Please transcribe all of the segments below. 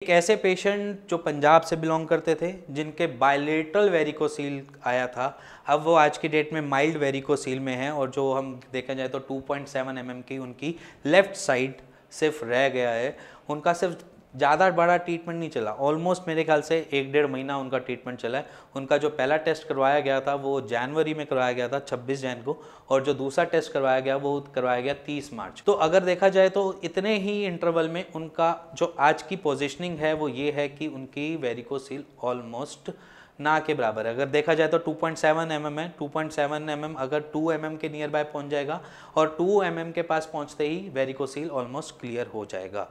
एक ऐसे पेशेंट जो पंजाब से बिलोंग करते थे, जिनके बायलेटरल वेरिकोसील आया था, अब वो आज की डेट में माइल्ड वेरिकोसील में है और जो हम देखा जाए तो 2.7 mm की उनकी लेफ़्ट साइड सिर्फ रह गया है। उनका सिर्फ ज़्यादा बड़ा ट्रीटमेंट नहीं चला, ऑलमोस्ट मेरे ख्याल से 1-1.5 महीना उनका ट्रीटमेंट चला है। उनका जो पहला टेस्ट करवाया गया था वो जनवरी में करवाया गया था, 26 जन को, और जो दूसरा टेस्ट करवाया गया वो करवाया गया 30 मार्च। तो अगर देखा जाए तो इतने ही इंटरवल में उनका जो आज की पोजीशनिंग है वो ये है कि उनकी वेरिकोसील ऑलमोस्ट ना के बराबर है। अगर देखा जाए तो 2.7 mm है, 2.7 mm अगर 2 mm के नियर बाय पहुंच जाएगा और 2 mm के पास पहुंचते ही वेरिकोसील ऑलमोस्ट क्लियर हो जाएगा।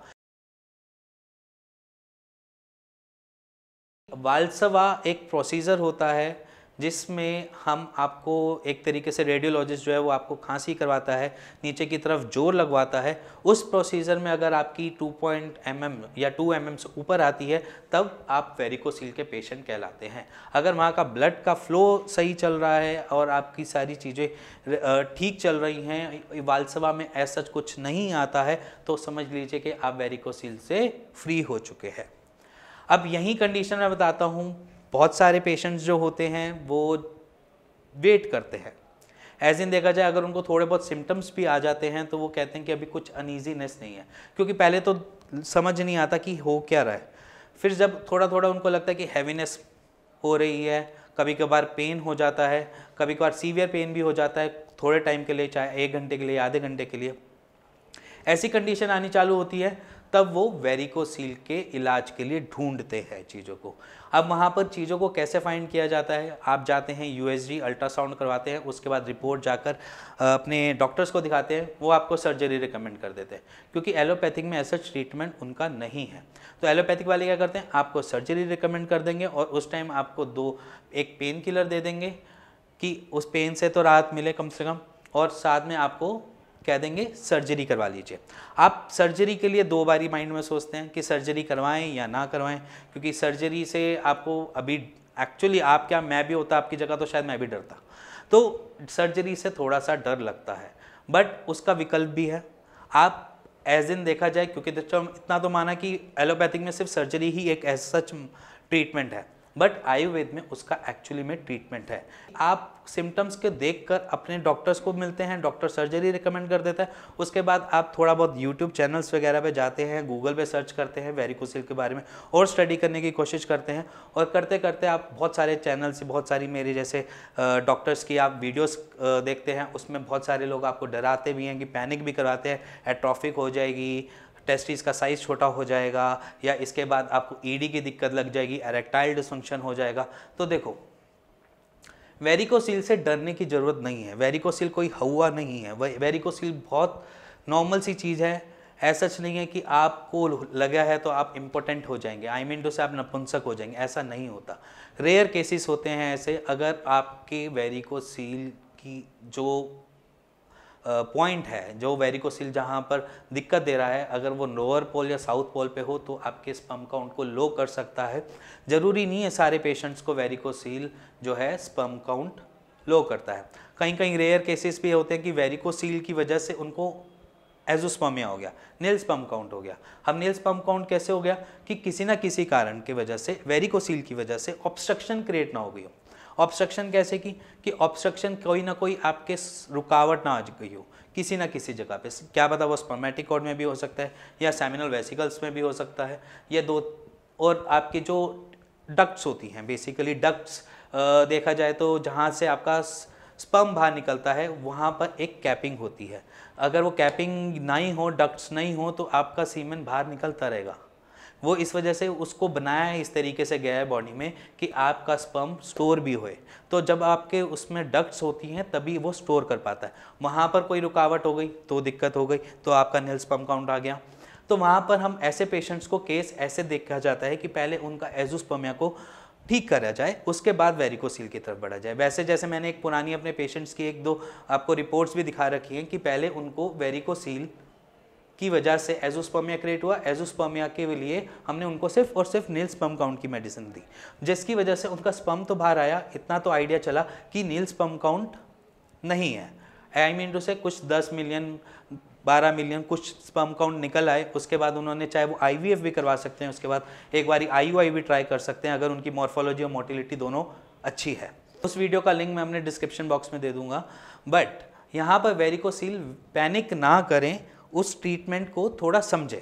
वाल्सवा एक प्रोसीजर होता है जिसमें हम आपको एक तरीके से रेडियोलॉजिस्ट जो है वो आपको खांसी करवाता है, नीचे की तरफ जोर लगवाता है। उस प्रोसीजर में अगर आपकी 2 mm या 2 mm से ऊपर आती है तब आप वेरिकोसील के पेशेंट कहलाते हैं। अगर वहाँ का ब्लड का फ्लो सही चल रहा है और आपकी सारी चीज़ें ठीक चल रही हैं, वाल्सवा में ऐसा कुछ नहीं आता है, तो समझ लीजिए कि आप वेरिकोसील से फ्री हो चुके हैं। अब यही कंडीशन मैं बताता हूँ, बहुत सारे पेशेंट्स जो होते हैं वो वेट करते हैं। एज इन देखा जाए अगर उनको थोड़े बहुत सिम्टम्स भी आ जाते हैं तो वो कहते हैं कि अभी कुछ अनईजीनेस नहीं है, क्योंकि पहले तो समझ नहीं आता कि हो क्या रहा है। फिर जब थोड़ा थोड़ा उनको लगता है कि हैवीनेस हो रही है, कभी कभार पेन हो जाता है, कभी कभार सीवियर पेन भी हो जाता है थोड़े टाइम के लिए, चाहे 1 घंटे के लिए, आधे घंटे के लिए, ऐसी कंडीशन आनी चालू होती है, तब वो वेरिकोसील के इलाज के लिए ढूंढते हैं चीज़ों को। अब वहाँ पर चीज़ों को कैसे फाइंड किया जाता है, आप जाते हैं यूएसजी अल्ट्रासाउंड करवाते हैं, उसके बाद रिपोर्ट जाकर अपने डॉक्टर्स को दिखाते हैं, वो आपको सर्जरी रिकमेंड कर देते हैं, क्योंकि एलोपैथिक में ऐसा ट्रीटमेंट उनका नहीं है। तो एलोपैथिक वाले क्या करते हैं, आपको सर्जरी रिकमेंड कर देंगे और उस टाइम आपको एक पेन किलर दे देंगे कि उस पेन से तो राहत मिले कम से कम, और साथ में आपको कह देंगे सर्जरी करवा लीजिए। आप सर्जरी के लिए 2 बारी माइंड में सोचते हैं कि सर्जरी करवाएं या ना करवाएं, क्योंकि सर्जरी से आपको अभी एक्चुअली आप क्या, मैं भी होता आपकी जगह तो शायद मैं भी डरता। तो सर्जरी से थोड़ा सा डर लगता है, बट उसका विकल्प भी है। आप एज इन देखा जाए, क्योंकि इतना तो माना कि एलोपैथिक में सिर्फ सर्जरी ही एक एज सच ट्रीटमेंट है, बट आयुर्वेद में उसका एक्चुअली में ट्रीटमेंट है। आप सिम्टम्स के देखकर अपने डॉक्टर्स को मिलते हैं, डॉक्टर सर्जरी रिकमेंड कर देता है, उसके बाद आप थोड़ा बहुत यूट्यूब चैनल्स वगैरह पे जाते हैं, गूगल पे सर्च करते हैं वेरिकोसील के बारे में और स्टडी करने की कोशिश करते हैं, और करते करते आप बहुत सारे चैनल्स, बहुत सारी मेरे जैसे डॉक्टर्स की आप वीडियोस देखते हैं, उसमें बहुत सारे लोग आपको डराते भी हैं कि पैनिक भी करवाते हैं, एट्रोफिक हो जाएगी, टेस्टिस का साइज़ छोटा हो जाएगा, या इसके बाद आपको ईडी की दिक्कत लग जाएगी, एरेक्टाइल डिसफंक्शन हो जाएगा। तो देखो, वेरिकोसील से डरने की ज़रूरत नहीं है। वेरिकोसील कोई हवा नहीं है, वेरिकोसील बहुत नॉर्मल सी चीज़ है। ऐसा नहीं है कि आपको लगा है तो आप इम्पोर्टेंट हो जाएंगे, आई मीन टू से आप नपुंसक हो जाएंगे, ऐसा नहीं होता। रेयर केसेस होते हैं ऐसे। अगर आपके वेरिकोसील की जो पॉइंट है, जो वेरिकोसील जहाँ पर दिक्कत दे रहा है, अगर वो लोअर पोल या साउथ पोल पे हो तो आपके स्पर्म काउंट को लो कर सकता है। ज़रूरी नहीं है सारे पेशेंट्स को वेरिकोसील जो है स्पर्म काउंट लो करता है। कहीं कहीं रेयर केसेस भी होते हैं कि वेरिकोसील की वजह से उनको एजोस्पर्मिया हो गया, नील स्पर्म काउंट हो गया। अब नील स्पर्म काउंट कैसे हो गया, कि किसी ना किसी कारण की वजह से, वेरिकोसील की वजह से ऑब्स्ट्रक्शन क्रिएट ना हो गई हो। ऑब्स्ट्रक्शन कैसे की, कि ऑब्स्ट्रक्शन कोई ना कोई आपके रुकावट ना आ गई हो किसी ना किसी जगह पे, क्या पता वो स्पर्मेटिक कॉर्ड में भी हो सकता है, या सेमिनल वेसिकल्स में भी हो सकता है, या और आपकी जो डक्ट्स होती हैं, बेसिकली डक्ट्स देखा जाए तो जहाँ से आपका स्पर्म बाहर निकलता है वहाँ पर एक कैपिंग होती है। अगर वो कैपिंग नहीं हो, डक्ट्स नहीं हो, तो आपका सीमेन बाहर निकलता रहेगा। वो इस वजह से उसको बनाया इस तरीके से गया है बॉडी में कि आपका स्पर्म स्टोर भी होए। तो जब आपके उसमें डक्ट्स होती हैं तभी वो स्टोर कर पाता है। वहाँ पर कोई रुकावट हो गई तो दिक्कत हो गई, तो आपका नील स्पर्म काउंट आ गया। तो वहाँ पर हम ऐसे पेशेंट्स को केस ऐसे देखा जाता है कि पहले उनका एजोस्पर्मिया को ठीक करा जाए, उसके बाद वेरिकोसील की तरफ बढ़ा जाए। वैसे जैसे मैंने एक पुरानी अपने पेशेंट्स की 1-2 आपको रिपोर्ट्स भी दिखा रखी हैं कि पहले उनको वेरिकोसील की वजह से एजोस्पर्मिया क्रिएट हुआ, एजोस्पर्मिया के लिए हमने उनको सिर्फ और सिर्फ नील स्पर्म काउंट की मेडिसिन दी, जिसकी वजह से उनका स्पर्म तो बाहर आया, इतना तो आइडिया चला कि नील स्पर्म काउंट नहीं है। आई मीन टू से कुछ 10 मिलियन 12 मिलियन कुछ स्पर्म काउंट निकल आए, उसके बाद उन्होंने चाहे वो IVF भी करवा सकते हैं, उसके बाद एक बारी IUI भी ट्राई कर सकते हैं अगर उनकी मॉर्फोलॉजी और मोटिलिटी दोनों अच्छी है। उस वीडियो का लिंक मैं अपने डिस्क्रिप्शन बॉक्स में दे दूंगा। बट यहाँ पर वेरिकोसील पैनिक ना करें, उस ट्रीटमेंट को थोड़ा समझें।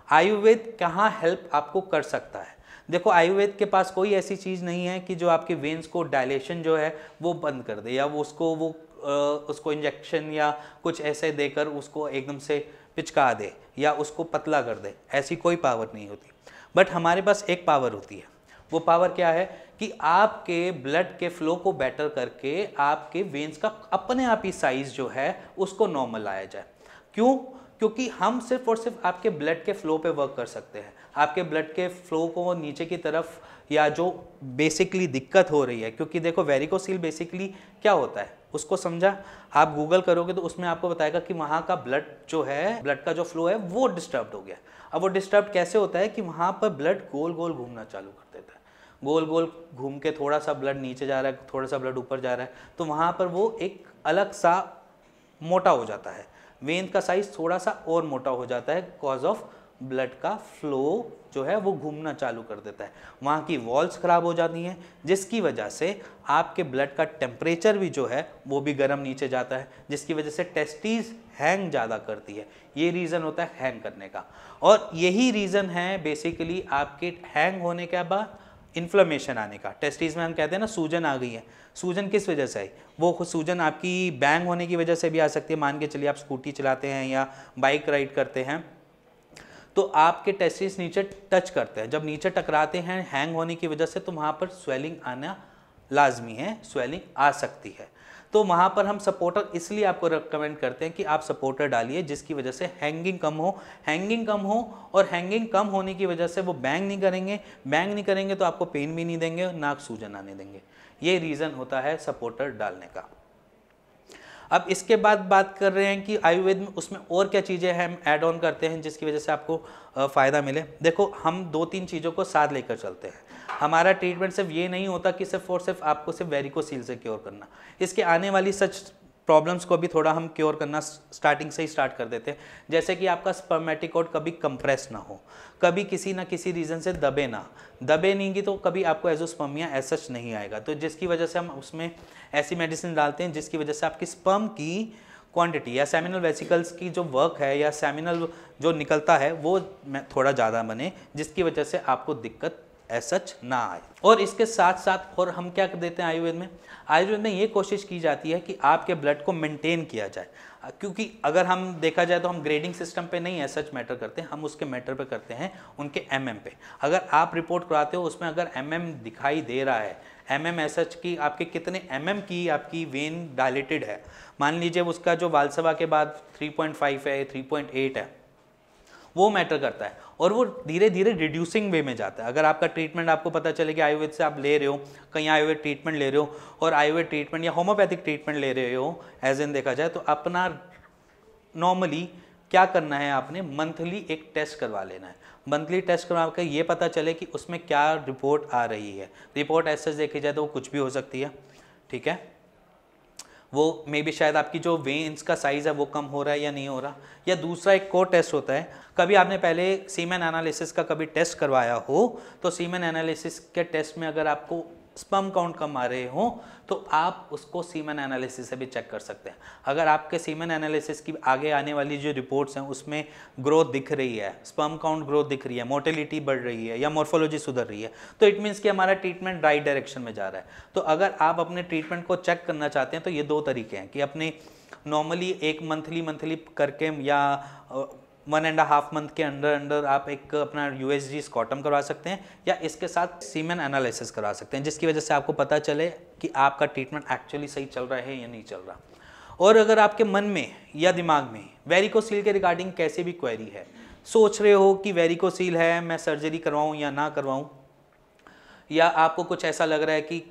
आयुर्वेद कहाँ हेल्प आपको कर सकता है? देखो, आयुर्वेद के पास कोई ऐसी चीज़ नहीं है कि जो आपके वेन्स को डायलेशन जो है वो बंद कर दे, या वो उसको इंजेक्शन या कुछ ऐसे देकर उसको एकदम से पिचका दे या उसको पतला कर दे, ऐसी कोई पावर नहीं होती। बट हमारे पास एक पावर होती है। वो पावर क्या है कि आपके ब्लड के फ्लो को बेटर करके आपके वेन्स का अपने आप ही साइज जो है उसको नॉर्मल लाया जाए। क्यों? क्योंकि हम सिर्फ और सिर्फ आपके ब्लड के फ्लो पे वर्क कर सकते हैं। आपके ब्लड के फ्लो को नीचे की तरफ, या जो बेसिकली दिक्कत हो रही है, क्योंकि देखो वेरिकोसील बेसिकली क्या होता है उसको समझा, आप गूगल करोगे तो उसमें आपको बताएगा कि वहाँ का ब्लड जो है, ब्लड का जो फ्लो है वो डिस्टर्ब हो गया। अब वो डिस्टर्ब कैसे होता है कि वहाँ पर ब्लड गोल गोल घूमना चालू कर देता है, गोल गोल घूम के थोड़ा सा ब्लड नीचे जा रहा है, थोड़ा सा ब्लड ऊपर जा रहा है, तो वहाँ पर वो एक अलग सा मोटा हो जाता है, वेन का साइज थोड़ा सा और मोटा हो जाता है, कॉज ऑफ ब्लड का फ्लो जो है वो घूमना चालू कर देता है। वहाँ की वॉल्स खराब हो जाती हैं, जिसकी वजह से आपके ब्लड का टेम्परेचर भी जो है वो भी गर्म नीचे जाता है, जिसकी वजह से टेस्टीज हैंग ज़्यादा करती है। ये रीज़न होता है हैंग करने का, और यही रीज़न है बेसिकली आपके हैंग होने के बाद इन्फ्लेमेशन आने का। टेस्टीज में हम कहते हैं ना सूजन आ गई है। सूजन किस वजह से आई? वो सूजन आपकी बैंग होने की वजह से भी आ सकती है। मान के चलिए आप स्कूटी चलाते हैं या बाइक राइड करते हैं, तो आपके टेस्टिस नीचे टच करते हैं, जब नीचे टकराते हैं हैंग होने की वजह से, तो वहाँ पर स्वेलिंग आना लाजमी है, स्वेलिंग आ सकती है। तो वहाँ पर हम सपोर्टर इसलिए आपको रिकमेंड करते हैं कि आप सपोर्टर डालिए, जिसकी वजह से हैंगिंग कम हो। हैंगिंग कम हो, और हैंगिंग कम होने की वजह से वो बैंग नहीं करेंगे, बैंग नहीं करेंगे तो आपको पेन भी नहीं देंगे, ना सूजन आने देंगे। ये रीज़न होता है सपोर्टर डालने का। अब इसके बाद बात कर रहे हैं कि आयुर्वेद में उसमें और क्या चीज़ें हम ऐड ऑन करते हैं जिसकी वजह से आपको फ़ायदा मिले। देखो, हम 2-3 चीज़ों को साथ लेकर चलते हैं। हमारा ट्रीटमेंट सिर्फ ये नहीं होता कि सिर्फ और सिर्फ आपको सिर्फ वेरिकोसील से क्योर करना, इसके आने वाली सच प्रॉब्लम्स को भी थोड़ा हम क्योर करना स्टार्टिंग से ही स्टार्ट कर देते हैं। जैसे कि आपका स्पर्मेटिकोड कभी कंप्रेस ना हो, कभी किसी ना किसी रीज़न से दबे नहीं तो कभी आपको एजोस्पर्मिया ऐसा नहीं आएगा। तो जिसकी वजह से हम उसमें ऐसी मेडिसिन डालते हैं जिसकी वजह से आपकी स्पर्म की क्वांटिटी या सेमिनल वेसिकल्स की जो वर्क है या सेमिनल जो निकलता है वो थोड़ा ज़्यादा बने, जिसकी वजह से आपको दिक्कत सच ना आए। और इसके साथ साथ और हम क्या कर देते हैं आयुर्वेद में ये कोशिश की जाती है कि आपके ब्लड को मेंटेन किया जाए, क्योंकि अगर हम देखा जाए तो हम ग्रेडिंग सिस्टम पे नहीं सच मैटर करते, हम उसके मैटर पे करते हैं उनके MM पे। अगर आप रिपोर्ट कराते हो उसमें अगर MM दिखाई दे रहा है, MM सच की आपके कितने MM की आपकी वेन डायलेटेड है, मान लीजिए उसका जो वालसभा के बाद 3.5 है, 3.8 है, वो मैटर करता है, और वो धीरे धीरे रिड्यूसिंग वे में जाता है। अगर आपका ट्रीटमेंट आपको पता चले कि आयुर्वेद से आप ले रहे हो, कहीं आयुर्वेद ट्रीटमेंट ले रहे हो और आयुर्वेद ट्रीटमेंट या होम्योपैथिक ट्रीटमेंट ले रहे हो एज इन देखा जाए, तो अपना नॉर्मली क्या करना है, आपने मंथली एक टेस्ट करवा लेना है। मंथली टेस्ट करवा कर ये पता चले कि उसमें क्या रिपोर्ट आ रही है। रिपोर्ट ऐसे देखी जाए तो वो कुछ भी हो सकती है, ठीक है। वो मे बी शायद आपकी जो वेन्स का साइज़ है वो कम हो रहा है या नहीं हो रहा। या दूसरा एक और टेस्ट होता है, कभी आपने पहले सीमेन एनालिसिस का कभी टेस्ट करवाया हो, तो सीमेन एनालिसिस के टेस्ट में अगर आपको स्पर्म काउंट कम आ रहे हो तो आप उसको सीमेन एनालिसिस से भी चेक कर सकते हैं। अगर आपके सीमेन एनालिसिस की आगे आने वाली जो रिपोर्ट्स हैं उसमें ग्रोथ दिख रही है, स्पर्म काउंट ग्रोथ दिख रही है, मोटिलिटी बढ़ रही है या मॉर्फोलॉजी सुधर रही है, तो इट मीन्स कि हमारा ट्रीटमेंट राइट डायरेक्शन में जा रहा है। तो अगर आप अपने ट्रीटमेंट को चेक करना चाहते हैं तो ये 2 तरीके हैं कि अपने नॉर्मली एक मंथली करके या 1.5 मंथ के अंदर आप एक अपना USG स्कॉटम करवा सकते हैं, या इसके साथ सीमेन एनालिसिस करवा सकते हैं, जिसकी वजह से आपको पता चले कि आपका ट्रीटमेंट एक्चुअली सही चल रहा है या नहीं चल रहा। और अगर आपके मन में या दिमाग में वेरिकोसील के रिगार्डिंग कैसी भी क्वेरी है, सोच रहे हो कि वेरिकोसील है, मैं सर्जरी करवाऊँ या ना करवाऊँ, या आपको कुछ ऐसा लग रहा है कि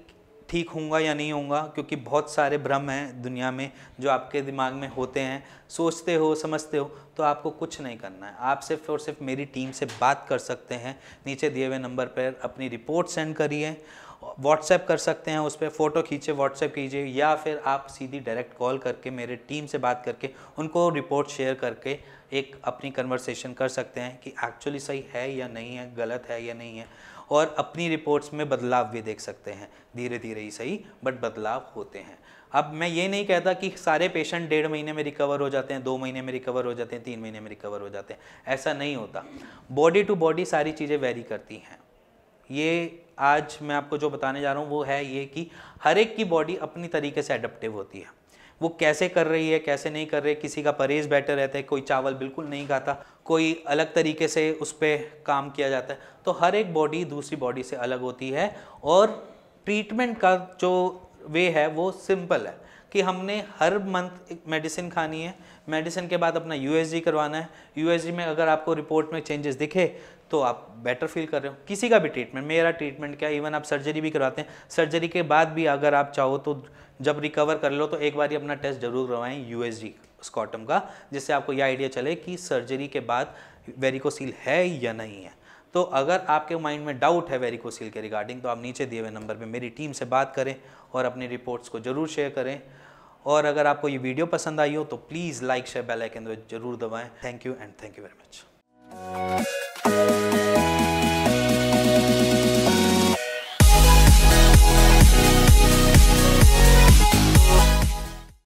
ठीक होऊंगा या नहीं होऊंगा, क्योंकि बहुत सारे भ्रम हैं दुनिया में जो आपके दिमाग में होते हैं, सोचते हो समझते हो, तो आपको कुछ नहीं करना है। आप सिर्फ और सिर्फ मेरी टीम से बात कर सकते हैं। नीचे दिए हुए नंबर पर अपनी रिपोर्ट सेंड करिए, व्हाट्सएप कर सकते हैं, उस पर फ़ोटो खींचे व्हाट्सएप कीजिए, या फिर आप सीधी डायरेक्ट कॉल करके मेरे टीम से बात करके उनको रिपोर्ट शेयर करके एक अपनी कन्वर्सेशन कर सकते हैं कि एक्चुअली सही है या नहीं है, गलत है या नहीं है, और अपनी रिपोर्ट्स में बदलाव भी देख सकते हैं। धीरे धीरे ही सही, बट बदलाव होते हैं। अब मैं ये नहीं कहता कि सारे पेशेंट 1.5 महीने में रिकवर हो जाते हैं, 2 महीने में रिकवर हो जाते हैं, 3 महीने में रिकवर हो जाते हैं, ऐसा नहीं होता। बॉडी टू बॉडी सारी चीज़ें वेरी करती हैं। ये आज मैं आपको जो बताने जा रहा हूँ वो है ये कि हर एक की बॉडी अपनी तरीके से एडप्टिव होती है। वो कैसे कर रही है, कैसे नहीं कर रही है, किसी का परहेज बेटर रहता है, कोई चावल बिल्कुल नहीं खाता, कोई अलग तरीके से उस पर काम किया जाता है। तो हर एक बॉडी दूसरी बॉडी से अलग होती है, और ट्रीटमेंट का जो वे है वो सिंपल है कि हमने हर मंथ मेडिसिन खानी है, मेडिसिन के बाद अपना यूएसजी करवाना है। यूएसजी में अगर आपको रिपोर्ट में चेंजेस दिखे तो आप बेटर फील कर रहे हो। किसी का भी ट्रीटमेंट, मेरा ट्रीटमेंट क्या, इवन आप सर्जरी भी करवाते हैं, सर्जरी के बाद भी अगर आप चाहो तो जब रिकवर कर लो तो एक बार ही अपना टेस्ट जरूर करवाएं यूएसजी स्कॉटम का, जिससे आपको यह आइडिया चले कि सर्जरी के बाद वेरिकोसील है या नहीं है। तो अगर आपके माइंड में डाउट है वेरिकोसील के रिगार्डिंग, तो आप नीचे दिए हुए नंबर पे मेरी टीम से बात करें और अपनी रिपोर्ट्स को ज़रूर शेयर करें। और अगर आपको ये वीडियो पसंद आई हो तो please like share bell icon जरूर दबाएं। Thank you and thank you very much.